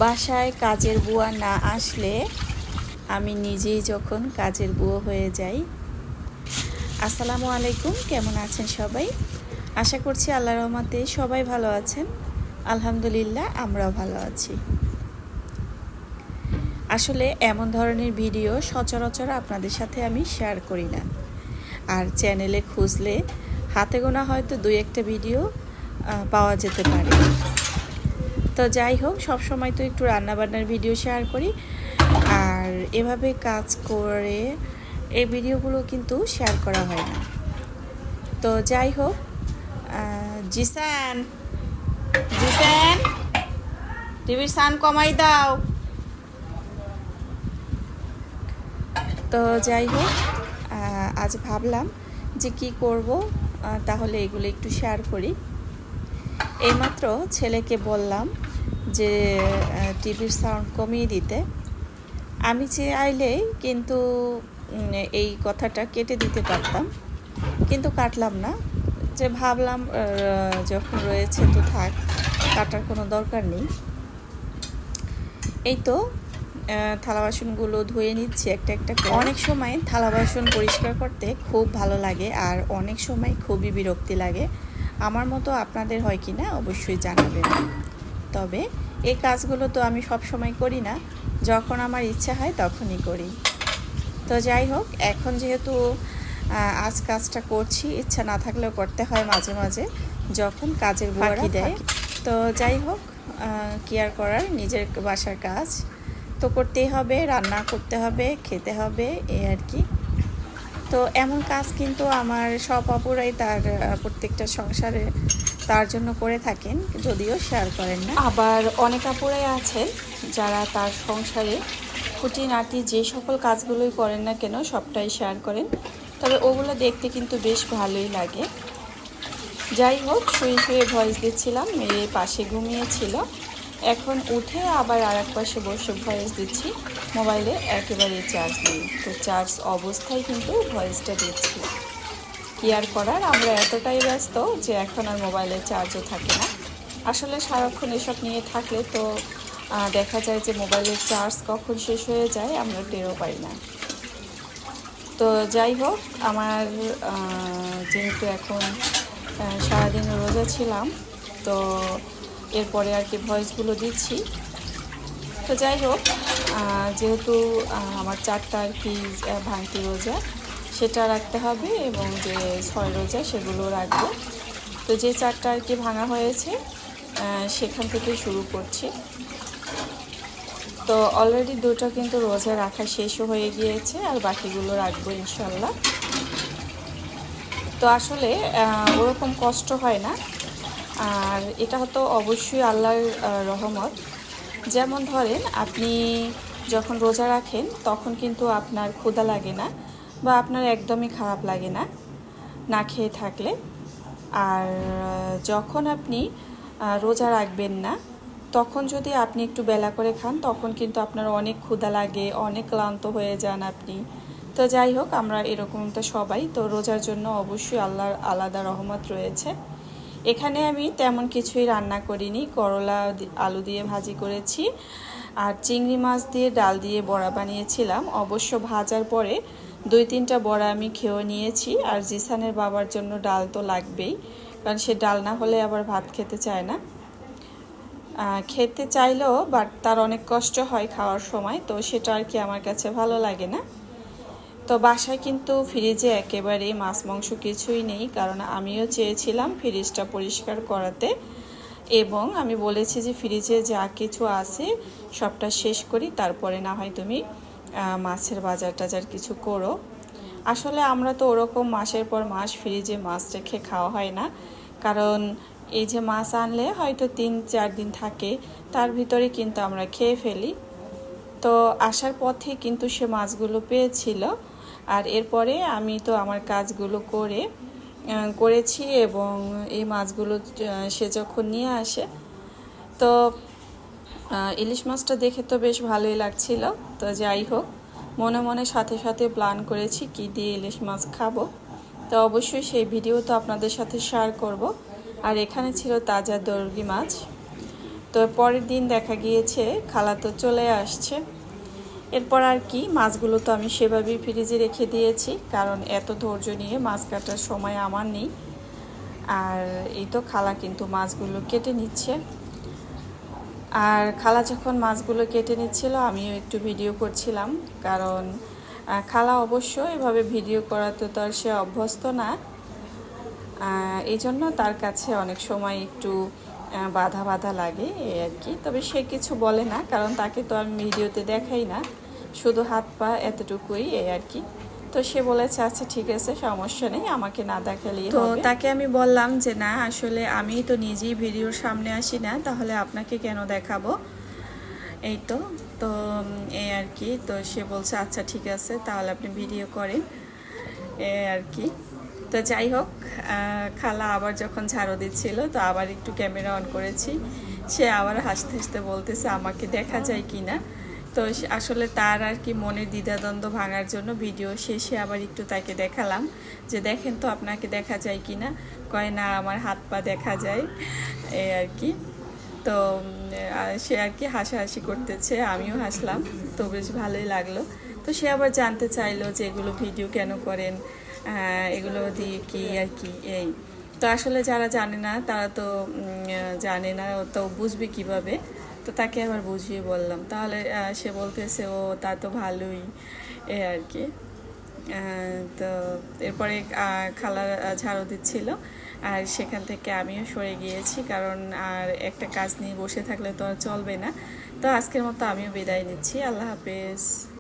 বাসায় কাজের বুয়া না আসলে আমি নিজেই যখন কাজের বুয়া হয়ে যাই। আসসালামু আলাইকুম, কেমন আছেন সবাই? আশা করছি আল্লাহর রহমতে সবাই ভালো আছেন। আলহামদুলিল্লাহ, আমরাও ভালো আছি। আসলে এমন ধরনের ভিডিও সচরাচর আপনাদের সাথে আমি শেয়ার করি না, আর চ্যানেলে খুঁজলে হাতে গোনা হয়তো দুই একটা ভিডিও পাওয়া যেতে পারে। তো যাই হোক, সবসময় তো একটু রান্নাবান্নার ভিডিও শেয়ার করি, আর এভাবে কাজ করে এই ভিডিওগুলো কিন্তু শেয়ার করা হয় না। তো যাই হোক, জিসান জিসান টিভির সাউন্ড কমাই দাও। তো যাই হোক, আজ ভাবলাম যে কি করব, তাহলে এগুলো একটু শেয়ার করি। এইমাত্র ছেলেকে বললাম যে টিভির সাউন্ড কমিয়ে দিতে। আমি চাইলেই কিন্তু এই কথাটা কেটে দিতে পারতাম, কিন্তু কাটলাম না। যে ভাবলাম যখন রয়েছে তো থাক, কাটার কোনো দরকার নেই। এই তো থালা বাসনগুলো ধুয়ে নিচ্ছি একটা একটা করে। অনেক সময় থালা বাসন পরিষ্কার করতে খুব ভালো লাগে, আর অনেক সময় খুবই বিরক্তি লাগে। আমার মতো আপনাদের হয় কি না অবশ্যই জানাবেন। তবে এই কাজগুলো তো আমি সব সময় করি না, যখন আমার ইচ্ছা হয় তখনই করি। তো যাই হোক, এখন যেহেতু আজ কাজটা করছি, ইচ্ছা না থাকলেও করতে হয় মাঝে মাঝে, যখন কাজের বুয়ারা দেয়। তো যাই হোক, কি আর করার, নিজের বাসার কাজ তো করতেই হবে, রান্না করতে হবে, খেতে হবে, এই আর কি। তো এমন কাজ কিন্তু আমার সব আপুরাই তার প্রত্যেকটা সংসারে তার জন্য করে থাকেন, যদিও শেয়ার করেন না। আবার অনেক আপুরাই আছেন যারা তার সংসারে খুঁটিনাটি যে সকল কাজগুলোই করেন না কেন সবটাই শেয়ার করেন, তবে ওগুলো দেখতে কিন্তু বেশ ভালোই লাগে। যাই হোক, শুয়ে শুয়ে ভয়েস দিচ্ছিলাম, মেয়ে পাশে ঘুমিয়েছিল। এখন উঠে আবার আর এক পাশে বসে ভয়েস দিচ্ছি, মোবাইলে একেবারে চার্জ নেই। তো চার্জ অবস্থায় কিন্তু ভয়েসটা দিচ্ছি। কি আর করার, আমরা এতটাই ব্যস্ত যে এখন আর মোবাইলে চার্জও থাকে না। আসলে সারাক্ষণ এসব নিয়ে থাকলে তো দেখা যায় যে মোবাইলের চার্জ কখন শেষ হয়ে যায় আমরা টেরও পাই না। তো যাই হোক, আমার যেহেতু এখন সারাদিন রোজা ছিলাম, তো এরপরে আর কি ভয়েসগুলো দিচ্ছি। তো যাই হোক, যেহেতু আমার 4টা আর কি ভাঙতি রোজা সেটা রাখতে হবে, এবং যে 6 রোজা সেগুলো রাখবো। তো যে 4টা আর কি ভাঙা হয়েছে সেখান থেকে শুরু করছি। তো অলরেডি 2টা কিন্তু রোজা রাখা শেষও হয়ে গিয়েছে, আর বাকিগুলো রাখবো ইনশাল্লাহ। তো আসলে ওরকম কষ্ট হয় না, আর এটা হয়তো অবশ্যই আল্লাহর রহমত। যেমন ধরেন, আপনি যখন রোজা রাখেন তখন কিন্তু আপনার ক্ষুধা লাগে না, বা আপনার একদমই খারাপ লাগে না না খেয়ে থাকলে। আর যখন আপনি রোজা রাখবেন না, তখন যদি আপনি একটু বেলা করে খান তখন কিন্তু আপনার অনেক ক্ষুধা লাগে, অনেক ক্লান্ত হয়ে যান আপনি। তো যাই হোক, আমরা এরকমটা সবাই। তো রোজার জন্য অবশ্যই আল্লাহর আলাদা রহমত রয়েছে। এখানে আমি তেমন কিছুই রান্না করিনি, করলা আলু দিয়ে ভাজি করেছি, আর চিংড়ি মাছ দিয়ে ডাল দিয়ে বড়া বানিয়েছিলাম। অবশ্য ভাজার পরে 2-3টা বড়া আমি খেয়েও নিয়েছি, আর জিসানের বাবার জন্য ডাল তো লাগবেই, কারণ সে ডাল না হলে আবার ভাত খেতে চায় না। খেতে চাইলেও বাট তার অনেক কষ্ট হয় খাওয়ার সময়, তো সেটা আর কি আমার কাছে ভালো লাগে না। তো বাসায় কিন্তু ফ্রিজে একেবারেই মাছ মাংস কিছুই নেই, কারণ আমিও চেয়েছিলাম ফ্রিজটা পরিষ্কার করাতে, এবং আমি বলেছি যে ফ্রিজে যা কিছু আছে সবটা শেষ করি, তারপরে না হয় তুমি মাছের বাজার টাজার কিছু করো। আসলে আমরা তো ওরকম মাসের পর মাস ফ্রিজে মাছ রেখে খাওয়া হয় না, কারণ এই যে মাছ আনলে হয়তো 3-4 দিন থাকে, তার ভিতরে কিন্তু আমরা খেয়ে ফেলি। তো আসার পথে কিন্তু সে মাছগুলো পেয়েছিল, আর এরপরে আমি তো আমার কাজগুলো করেছি, এবং এই মাছগুলো সে যখন নিয়ে আসে, তো ইলিশ মাছটা দেখে তো বেশ ভালোই লাগছিল। তো যাই হোক, মনে মনে সাথে সাথে প্ল্যান করেছি কি দিয়ে ইলিশ মাছ খাবো। তো অবশ্যই সেই ভিডিও তো আপনাদের সাথে শেয়ার করব। আর এখানে ছিল তাজা দর্গি মাছ। তো পরের দিন দেখা গিয়েছে খালা তো চলে আসছে। এরপর আর কি, মাছগুলো তো আমি সেভাবেই ফ্রিজে রেখে দিয়েছি, কারণ এত ধৈর্য নিয়ে মাছ কাটার সময় আমার নেই। আর এই তো খালা কিন্তু মাছগুলো কেটে নিচ্ছে। আর খালা যখন মাছগুলো কেটে নিচ্ছিল আমিও একটু ভিডিও করছিলাম, কারণ খালা অবশ্য এভাবে ভিডিও করাতে তো আর সে অভ্যস্ত না। এই জন্য তার কাছে অনেক সময় একটু বাধা বাধা লাগে এই আর কি। তবে সে কিছু বলে না, কারণ তাকে তো আমি ভিডিওতে দেখাই না, শুধু হাত পা এতটুকুই এই আর কি। তো সে বলেছে আচ্ছা ঠিক আছে, সমস্যা নেই, আমাকে না দেখালেই হবে। তো তাকে আমি বললাম যে না, আসলে আমি তো নিজেই ভিডিওর সামনে আসি না, তাহলে আপনাকে কেন দেখাবো। এই তো তো এই আর কি। তো সে বলছে আচ্ছা ঠিক আছে, তাহলে আপনি ভিডিও করেন এই আর কি। তো যাই হোক, খালা আবার যখন ঝাড়ু দিচ্ছিল তো আবার একটু ক্যামেরা অন করেছি। সে আবার হাসতে হাসতে বলতেছে আমাকে দেখা যায় কি না। তো আসলে তার আর কি মনের দ্বিধাদ্বন্দ্ব ভাঙার জন্য ভিডিও শেষে আবার একটু তাকে দেখালাম যে দেখেন তো আপনাকে দেখা যায় কি না। কয় না, আমার হাত পা দেখা যায় এই আর কি। তো সে আর কি হাসাহাসি করতেছে, আমিও হাসলাম, তো বেশ ভালোই লাগলো। তো সে আবার জানতে চাইলো যে এগুলো ভিডিও কেন করেন, এগুলো দিয়ে কি আর কি এই। তো আসলে যারা জানে না তারা তো জানে না, তো বুঝবে কিভাবে। তো তাকে আবার বুঝিয়ে বললাম, তাহলে সে বলতেছে ও তা তো ভালোই এই আর কি। তো এরপরে খালা ঝাড়ু দিচ্ছিল, আর সেখান থেকে আমিও সরে গিয়েছি, কারণ আর একটা কাজ নিয়ে বসে থাকলে তো আর চলবে না। তো আজকের মতো আমিও বিদায় নিচ্ছি, আল্লাহ হাফেজ।